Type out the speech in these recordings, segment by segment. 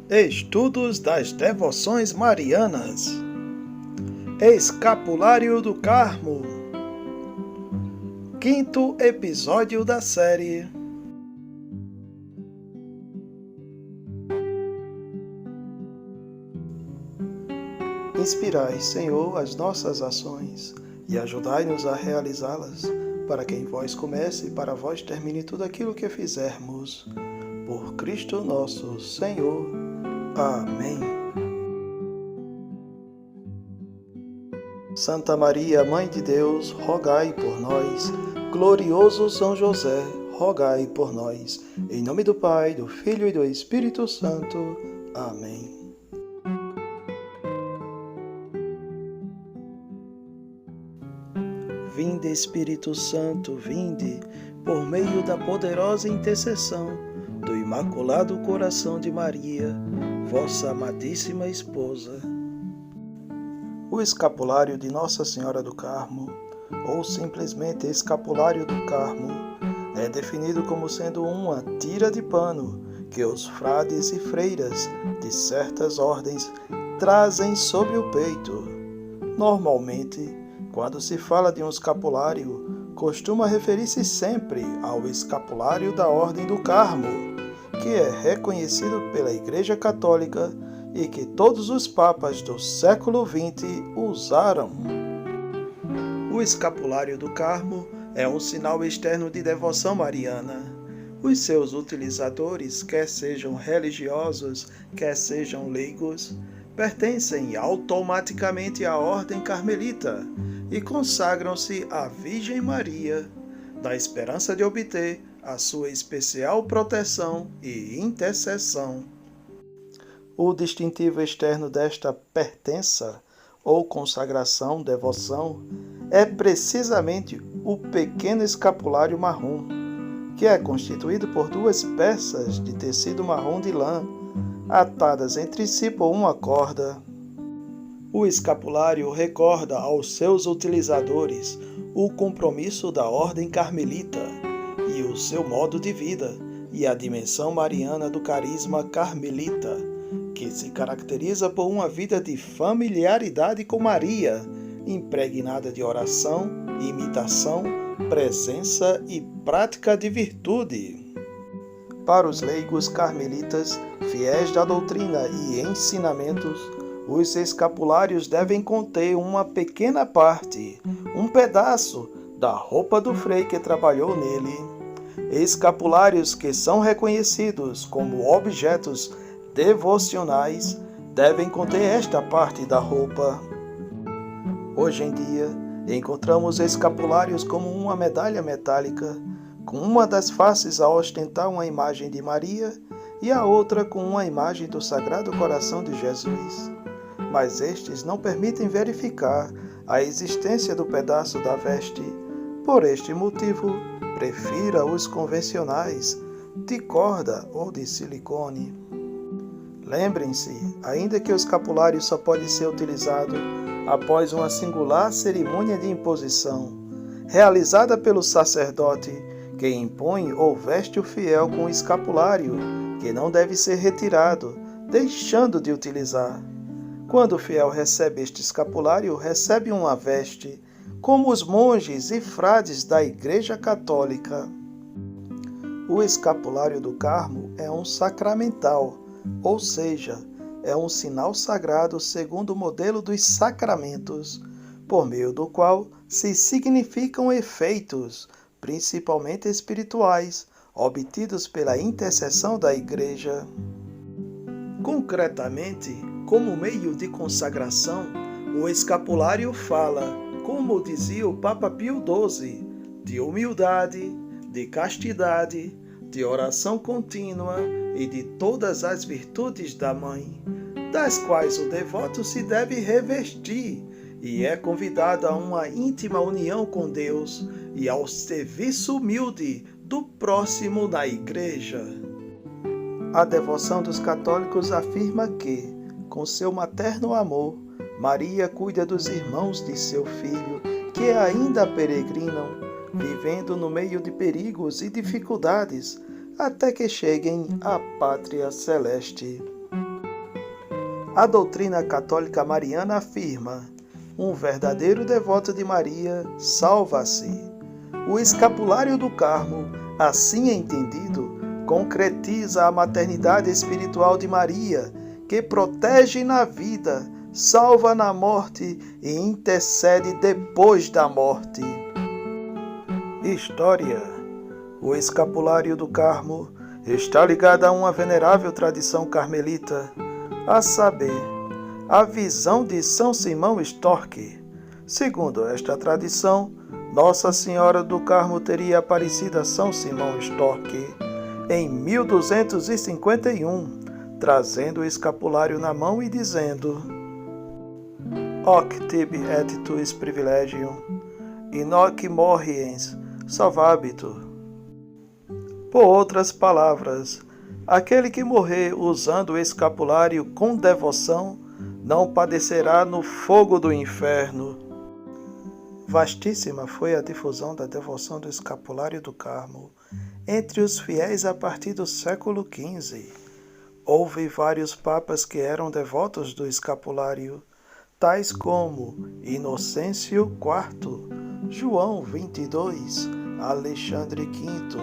Estudos das Devoções Marianas. Escapulário do Carmo. Quinto episódio da série. Inspirai, Senhor, as nossas ações e ajudai-nos a realizá-las, para que em vós comece e para vós termine tudo aquilo que fizermos. Por Cristo nosso Senhor. Amém. Santa Maria, Mãe de Deus, rogai por nós. Glorioso São José, rogai por nós. Em nome do Pai, do Filho e do Espírito Santo. Amém. Vinde, Espírito Santo, vinde, por meio da poderosa intercessão do Imaculado Coração de Maria, vossa amadíssima esposa. O escapulário de Nossa Senhora do Carmo, ou simplesmente escapulário do Carmo, é definido como sendo uma tira de pano que os frades e freiras de certas ordens trazem sobre o peito. Normalmente, quando se fala de um escapulário, costuma referir-se sempre ao escapulário da Ordem do Carmo, que é reconhecido pela Igreja Católica e que todos os papas do século XX usaram. O escapulário do Carmo é um sinal externo de devoção mariana. Os seus utilizadores, quer sejam religiosos, quer sejam leigos, pertencem automaticamente à Ordem Carmelita e consagram-se à Virgem Maria, na esperança de obter a sua especial proteção e intercessão. O distintivo externo desta pertença, ou consagração, devoção, é precisamente o pequeno escapulário marrom, que é constituído por duas peças de tecido marrom de lã, atadas entre si por uma corda. O escapulário recorda aos seus utilizadores o compromisso da Ordem Carmelita e o seu modo de vida e a dimensão mariana do carisma carmelita, que se caracteriza por uma vida de familiaridade com Maria, impregnada de oração, imitação, presença e prática de virtude. Para os leigos carmelitas, fiéis da doutrina e ensinamentos, os escapulários devem conter uma pequena parte, um pedaço da roupa do frei que trabalhou nele. Escapulários que são reconhecidos como objetos devocionais devem conter esta parte da roupa. Hoje em dia, encontramos escapulários como uma medalha metálica, com uma das faces a ostentar uma imagem de Maria e a outra com uma imagem do Sagrado Coração de Jesus. Mas estes não permitem verificar a existência do pedaço da veste. Por este motivo, prefira os convencionais, de corda ou de silicone. Lembrem-se, ainda que o escapulário só pode ser utilizado após uma singular cerimônia de imposição, realizada pelo sacerdote, que impõe ou veste o fiel com o escapulário, que não deve ser retirado, deixando de utilizar. Quando o fiel recebe este escapulário, recebe uma veste, como os monges e frades da Igreja Católica. O escapulário do Carmo é um sacramental, ou seja, é um sinal sagrado segundo o modelo dos sacramentos, por meio do qual se significam efeitos, principalmente espirituais, obtidos pela intercessão da Igreja. Concretamente, como meio de consagração, o escapulário fala, como dizia o Papa Pio XII, de humildade, de castidade, de oração contínua e de todas as virtudes da Mãe, das quais o devoto se deve revestir e é convidado a uma íntima união com Deus e ao serviço humilde do próximo na Igreja. A devoção dos católicos afirma que, com seu materno amor, Maria cuida dos irmãos de seu filho, que ainda peregrinam, vivendo no meio de perigos e dificuldades, até que cheguem à pátria celeste. A doutrina católica mariana afirma: um verdadeiro devoto de Maria salva-se. O escapulário do Carmo, assim entendido, concretiza a maternidade espiritual de Maria, que protege na vida, salva na morte e intercede depois da morte. História: o escapulário do Carmo está ligado a uma venerável tradição carmelita, a saber, a visão de São Simão Storck. Segundo esta tradição, Nossa Senhora do Carmo teria aparecido a São Simão Storck em 1251, trazendo o escapulário na mão e dizendo: Hoc tibi et tuis privilegium, in hoc morriens salvabitur. Por outras palavras, aquele que morrer usando o escapulário com devoção não padecerá no fogo do inferno. Vastíssima foi a difusão da devoção do escapulário do Carmo entre os fiéis a partir do século XV. Houve vários papas que eram devotos do escapulário, tais como Inocêncio IV, João XXII, Alexandre V,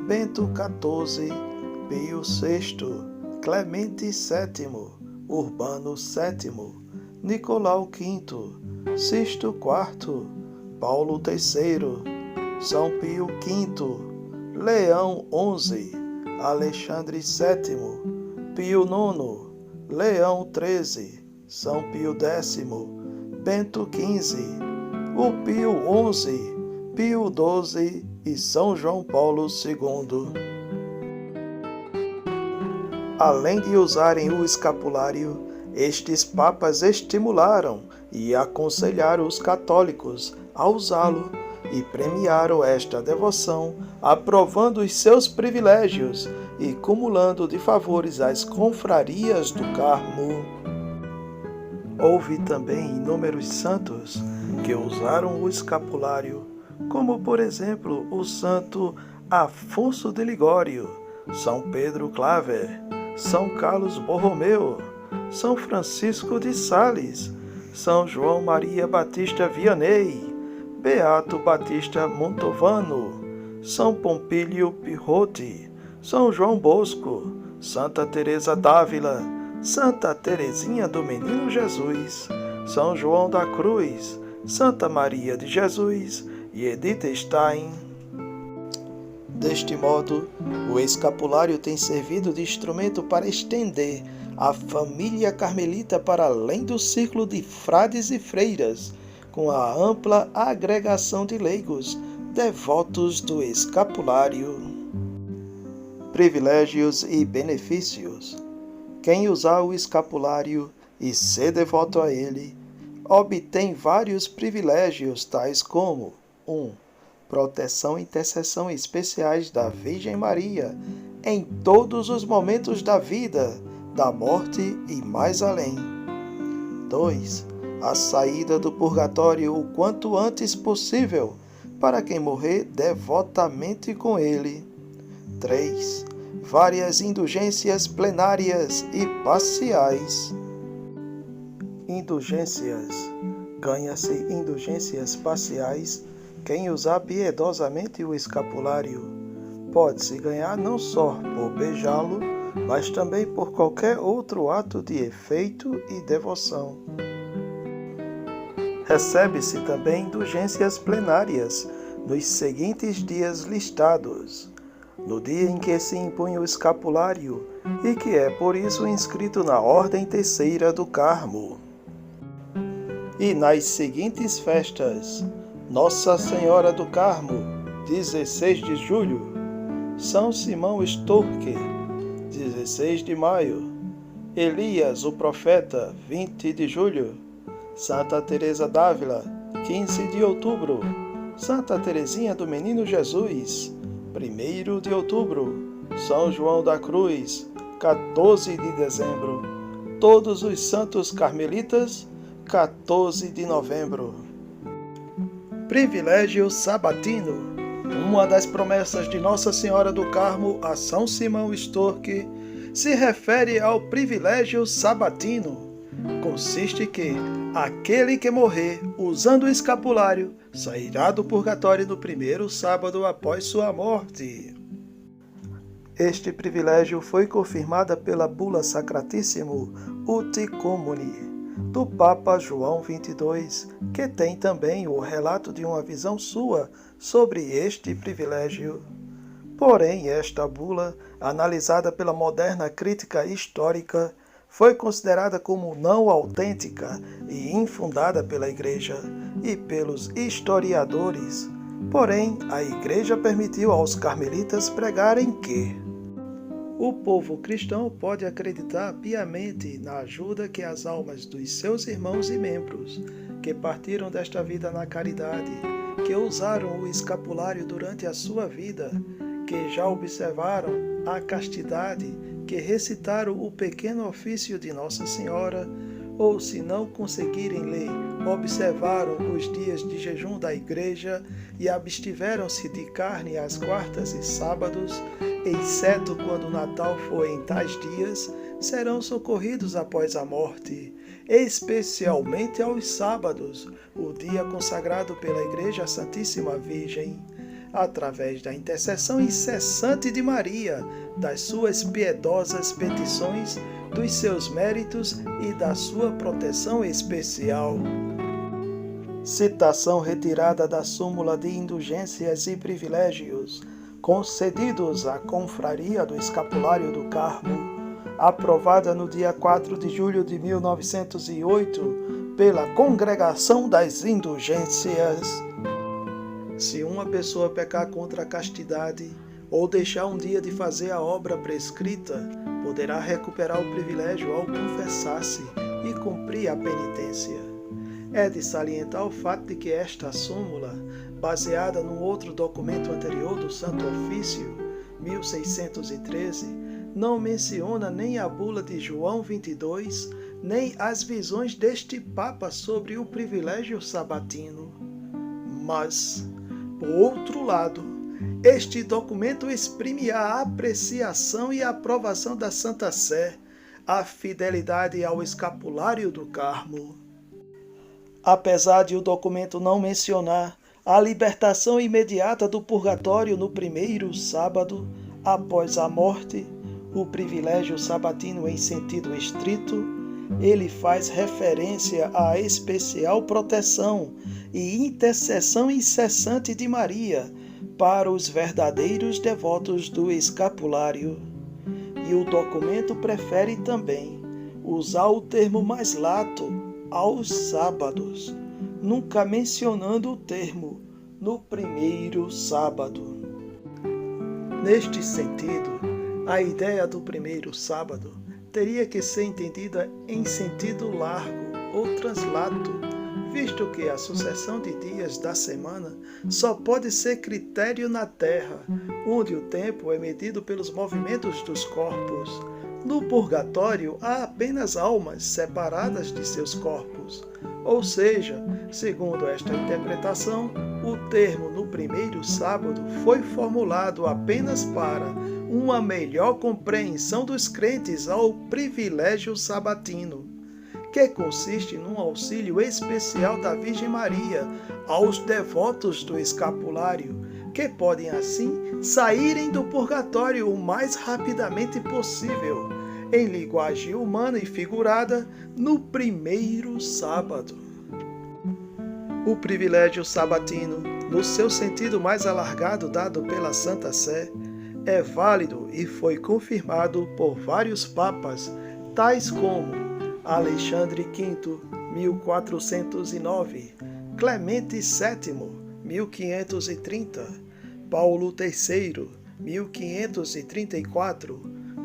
Bento XIV, Pio VI, Clemente VII, Urbano VII, Nicolau V, Sisto IV, Paulo III, São Pio V, Leão XI, Alexandre VII, Pio IX, Leão XIII, São Pio X, Bento XV, o Pio XI, Pio XII e São João Paulo II. Além de usarem o escapulário, estes papas estimularam e aconselharam os católicos a usá-lo e premiaram esta devoção, aprovando os seus privilégios e cumulando de favores as confrarias do Carmo. Houve também inúmeros santos que usaram o escapulário, como por exemplo o santo Afonso de Ligório, São Pedro Claver, São Carlos Borromeu, São Francisco de Sales, São João Maria Batista Vianney, Beato Batista Montovano, São Pompílio Pirrotti, São João Bosco, Santa Teresa d'Ávila, Santa Teresinha do Menino Jesus, São João da Cruz, Santa Maria de Jesus e Edith Stein. Deste modo, o escapulário tem servido de instrumento para estender a família carmelita para além do círculo de frades e freiras, com a ampla agregação de leigos devotos do escapulário. Privilégios e benefícios. Quem usar o escapulário e ser devoto a ele, obtém vários privilégios, tais como 1. Proteção e intercessão especiais da Virgem Maria em todos os momentos da vida, da morte e mais além. 2. A saída do purgatório o quanto antes possível, para quem morrer devotamente com ele. 3. Várias indulgências plenárias e parciais. Indulgências. Ganha-se indulgências parciais quem usar piedosamente o escapulário. Pode-se ganhar não só por beijá-lo, mas também por qualquer outro ato de efeito e devoção. Recebe-se também indulgências plenárias nos seguintes dias listados: no dia em que se impunha o escapulário e que é por isso inscrito na Ordem Terceira do Carmo. E nas seguintes festas: Nossa Senhora do Carmo, 16 de julho, São Simão Storck, 16 de maio, Elias o Profeta, 20 de julho, Santa Teresa d'Ávila, 15 de outubro, Santa Teresinha do Menino Jesus, 1º de outubro, São João da Cruz, 14 de dezembro, todos os santos carmelitas, 14 de novembro. Privilégio sabatino. Uma das promessas de Nossa Senhora do Carmo a São Simão Storck se refere ao privilégio sabatino. consiste que aquele que morrer usando o escapulário sairá do purgatório no primeiro sábado após sua morte. Este privilégio foi confirmado pela Bula Sacratissimo Ut Communi, do Papa João XXII, que tem também o relato de uma visão sua sobre este privilégio. Porém, esta bula, analisada pela moderna crítica histórica, foi considerada como não autêntica e infundada pela Igreja e pelos historiadores. Porém, a Igreja permitiu aos carmelitas pregarem que o povo cristão pode acreditar piamente na ajuda que as almas dos seus irmãos e membros, que partiram desta vida na caridade, que usaram o escapulário durante a sua vida, que já observaram a castidade, que recitaram o pequeno ofício de Nossa Senhora, ou se não conseguirem ler, observaram os dias de jejum da Igreja e abstiveram-se de carne às quartas e sábados, exceto quando o Natal for em tais dias, serão socorridos após a morte, especialmente aos sábados, o dia consagrado pela Igreja Santíssima Virgem, através da intercessão incessante de Maria, das suas piedosas petições, dos seus méritos e da sua proteção especial. Citação retirada da súmula de indulgências e privilégios concedidos à Confraria do Escapulário do Carmo, aprovada no dia 4 de julho de 1908 pela Congregação das Indulgências. Se uma pessoa pecar contra a castidade ou deixar um dia de fazer a obra prescrita, poderá recuperar o privilégio ao confessar-se e cumprir a penitência. É de salientar o fato de que esta súmula, baseada num outro documento anterior do Santo Ofício, 1613, não menciona nem a bula de João 22, nem as visões deste Papa sobre o privilégio sabatino. Mas, por outro lado, este documento exprime a apreciação e a aprovação da Santa Sé, a fidelidade ao escapulário do Carmo. Apesar de o documento não mencionar a libertação imediata do purgatório no primeiro sábado após a morte, o privilégio sabatino em sentido estrito, ele faz referência à especial proteção e intercessão incessante de Maria para os verdadeiros devotos do escapulário. E o documento prefere também usar o termo mais lato aos sábados, nunca mencionando o termo no primeiro sábado. Neste sentido, a ideia do primeiro sábado teria que ser entendida em sentido largo ou translato, visto que a sucessão de dias da semana só pode ser critério na Terra, onde o tempo é medido pelos movimentos dos corpos. No purgatório há apenas almas separadas de seus corpos. Ou seja, segundo esta interpretação, o termo no primeiro sábado foi formulado apenas para uma melhor compreensão dos crentes ao privilégio sabatino, que consiste num auxílio especial da Virgem Maria aos devotos do escapulário, que podem assim saírem do purgatório o mais rapidamente possível, em linguagem humana e figurada, no primeiro sábado. O privilégio sabatino, no seu sentido mais alargado dado pela Santa Sé, é válido e foi confirmado por vários papas, tais como Alexandre V, 1409, Clemente VII, 1530, Paulo III, 1534,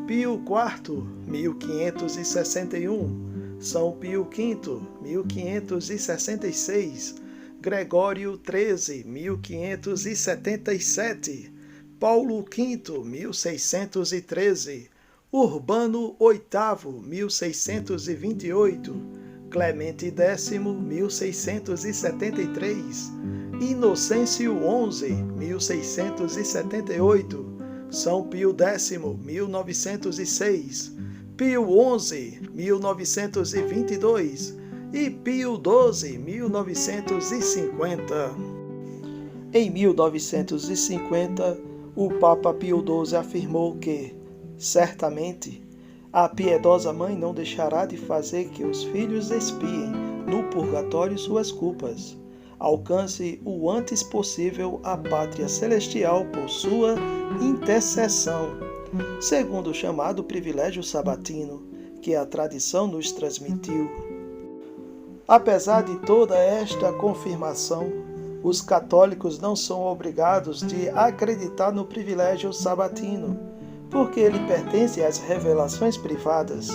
Pio IV, 1561, São Pio V, 1566, Gregório XIII, 1577, Paulo V, 1613, Urbano VIII, 1628, Clemente X, 1673, Inocêncio XI, 1678, São Pio X, 1906, Pio XI, 1922 e Pio XII, 1950. Em 1950, o Papa Pio XII afirmou que, certamente, a piedosa mãe não deixará de fazer que os filhos expiem no purgatório suas culpas. Alcance o antes possível a pátria celestial por sua intercessão, segundo o chamado privilégio sabatino, que a tradição nos transmitiu. Apesar de toda esta confirmação, os católicos não são obrigados de acreditar no privilégio sabatino, porque ele pertence às revelações privadas,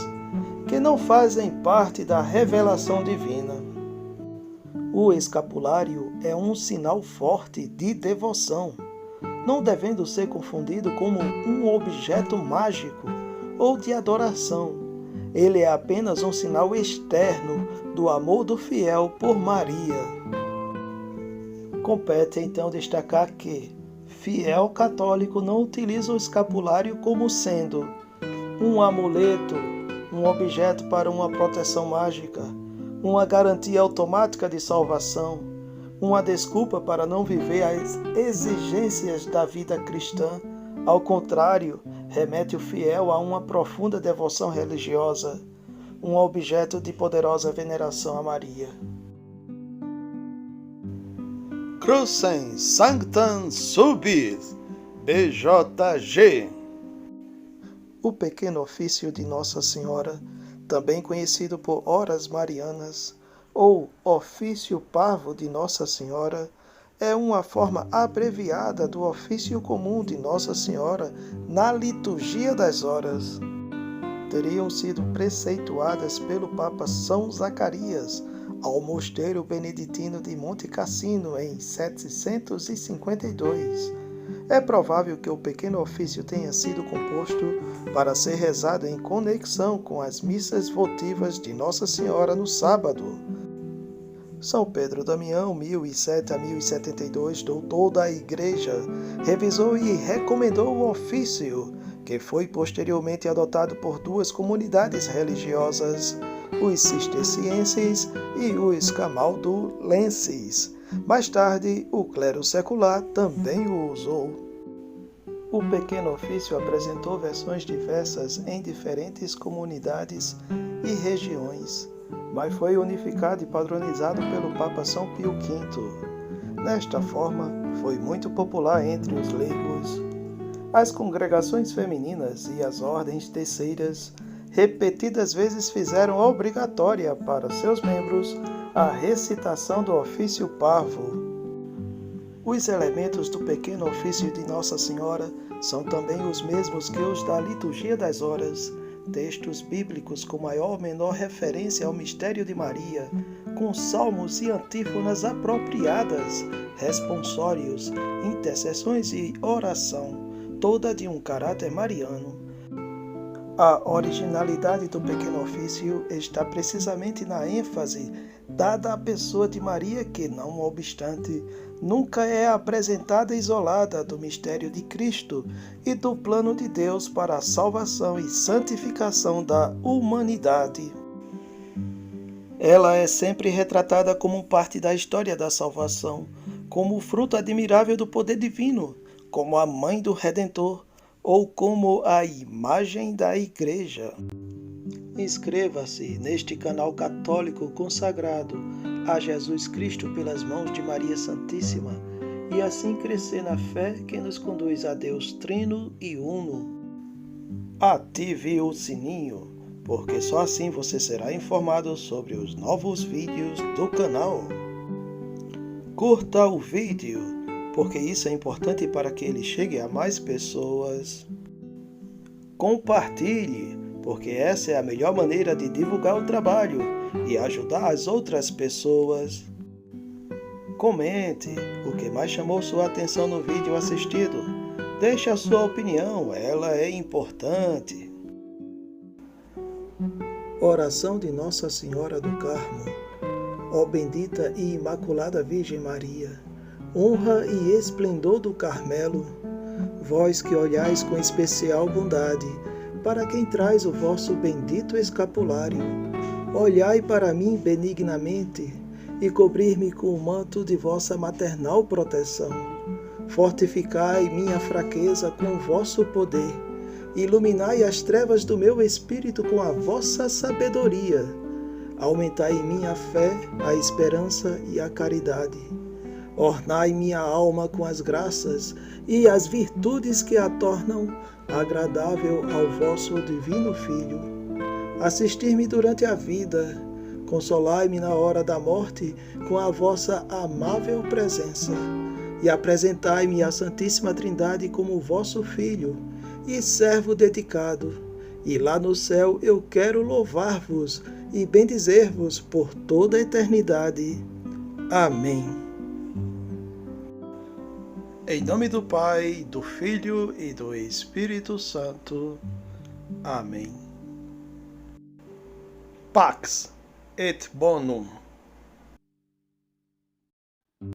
que não fazem parte da revelação divina. O escapulário é um sinal forte de devoção, não devendo ser confundido como um objeto mágico ou de adoração. Ele é apenas um sinal externo do amor do fiel por Maria. Compete então destacar que fiel católico não utiliza o escapulário como sendo um amuleto, um objeto para uma proteção mágica, uma garantia automática de salvação, uma desculpa para não viver as exigências da vida cristã. Ao contrário, remete o fiel a uma profunda devoção religiosa, um objeto de poderosa veneração a Maria. Crucem Sanctam Subit, BJG. O pequeno ofício de Nossa Senhora, também conhecido por Horas Marianas, ou Ofício Parvo de Nossa Senhora, é uma forma abreviada do ofício comum de Nossa Senhora na liturgia das horas. Teriam sido preceituadas pelo Papa São Zacarias ao mosteiro beneditino de Monte Cassino em 752. É provável que o pequeno ofício tenha sido composto para ser rezado em conexão com as missas votivas de Nossa Senhora no sábado. São Pedro Damião, 1007 a 1072, doutor da Igreja, revisou e recomendou o ofício, que foi posteriormente adotado por duas comunidades religiosas, os cistercienses e os camaldulenses. Mais tarde, o clero secular também o usou. O pequeno ofício apresentou versões diversas em diferentes comunidades e regiões, mas foi unificado e padronizado pelo Papa São Pio V. Desta forma, foi muito popular entre os leigos. As congregações femininas e as ordens terceiras repetidas vezes fizeram obrigatória para seus membros a recitação do ofício parvo. Os elementos do pequeno ofício de Nossa Senhora são também os mesmos que os da liturgia das horas, textos bíblicos com maior ou menor referência ao mistério de Maria, com salmos e antífonas apropriadas, responsórios, intercessões e oração, toda de um caráter mariano. A originalidade do pequeno ofício está precisamente na ênfase dada à pessoa de Maria que, não obstante, nunca é apresentada isolada do mistério de Cristo e do plano de Deus para a salvação e santificação da humanidade. Ela é sempre retratada como parte da história da salvação, como o fruto admirável do poder divino, como a mãe do Redentor, ou como a imagem da Igreja. Inscreva-se neste canal católico consagrado a Jesus Cristo pelas mãos de Maria Santíssima e assim crescer na fé que nos conduz a Deus Trino e Uno. Ative o sininho, porque só assim você será informado sobre os novos vídeos do canal. Curta o vídeo, porque isso é importante para que ele chegue a mais pessoas. Compartilhe, porque essa é a melhor maneira de divulgar o trabalho e ajudar as outras pessoas. Comente o que mais chamou sua atenção no vídeo assistido. Deixe a sua opinião, ela é importante. Oração de Nossa Senhora do Carmo. Ó bendita e imaculada Virgem Maria, honra e esplendor do Carmelo, vós que olhais com especial bondade para quem traz o vosso bendito escapulário. Olhai para mim benignamente e cobrir-me com o manto de vossa maternal proteção. Fortificai minha fraqueza com o vosso poder. Iluminai as trevas do meu espírito com a vossa sabedoria. Aumentai em minha fé, a esperança e a caridade. Ornai minha alma com as graças e as virtudes que a tornam agradável ao vosso divino Filho. Assistir-me durante a vida, consolai-me na hora da morte com a vossa amável presença e apresentai-me à Santíssima Trindade como vosso Filho e servo dedicado. E lá no céu eu quero louvar-vos e bendizer-vos por toda a eternidade. Amém. Em nome do Pai, do Filho e do Espírito Santo. Amém. Pax et bonum.